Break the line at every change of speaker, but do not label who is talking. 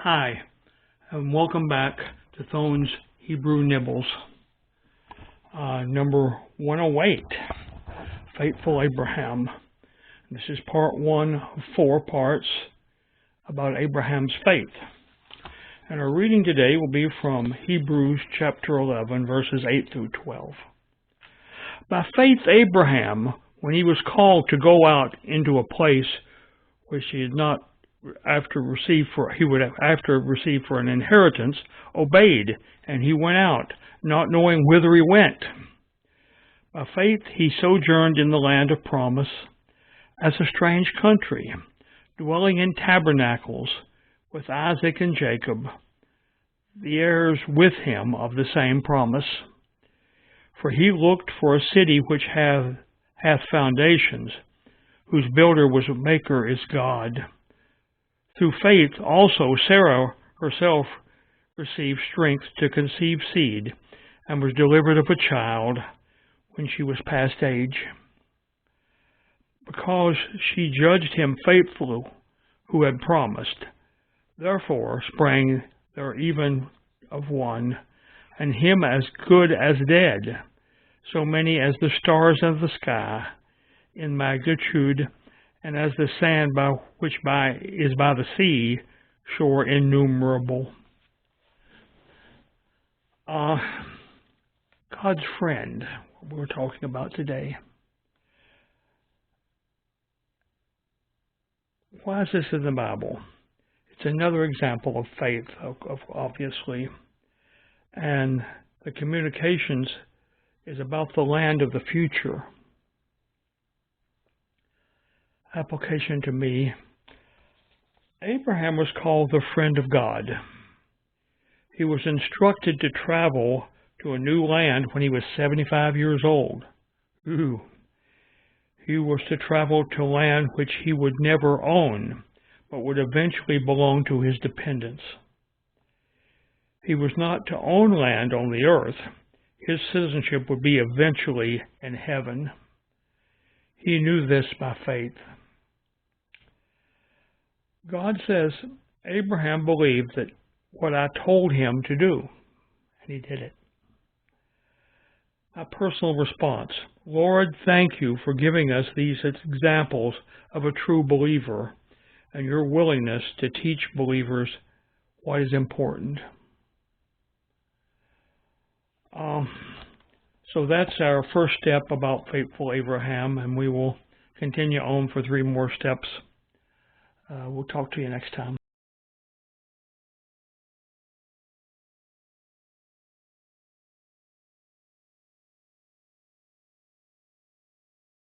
Hi, and welcome back to Thone's Hebrew Nibbles. Number 108, Faithful Abraham. This is part 1 of 4 parts about Abraham's faith. And our reading today will be from Hebrews chapter 11, verses 8 through 12. By faith Abraham, when he was called to go out into a place which he had not received for an inheritance, obeyed, and he went out, not knowing whither he went. By faith he sojourned in the land of promise, as a strange country, dwelling in tabernacles with Isaac and Jacob, the heirs with him of the same promise. For he looked for a city which hath foundations, whose builder was a maker is God. Through faith also Sarah herself received strength to conceive seed, and was delivered of a child when she was past age, because she judged him faithful who had promised. Therefore sprang there even of one, and him as good as dead, so many as the stars of the sky in magnitude, and as the sand which is by the sea shore innumerable. God's friend, what we're talking about today. Why is this in the Bible? It's another example of faith, obviously. And the communications is about the land of the future. Application to me. Abraham was called the friend of God. He was instructed to travel to a new land when he was 75 years old. He was to travel to land which he would never own, but would eventually belong to his descendants. He was not to own land on the earth. His citizenship would be eventually in heaven. He knew this by faith. God says Abraham believed that what I told him to do, and he did it. My personal response: Lord, thank you for giving us these examples of a true believer and your willingness to teach believers what is important. So that's our first step about faithful Abraham, and we will continue on for 3 more steps. We'll talk to you next time.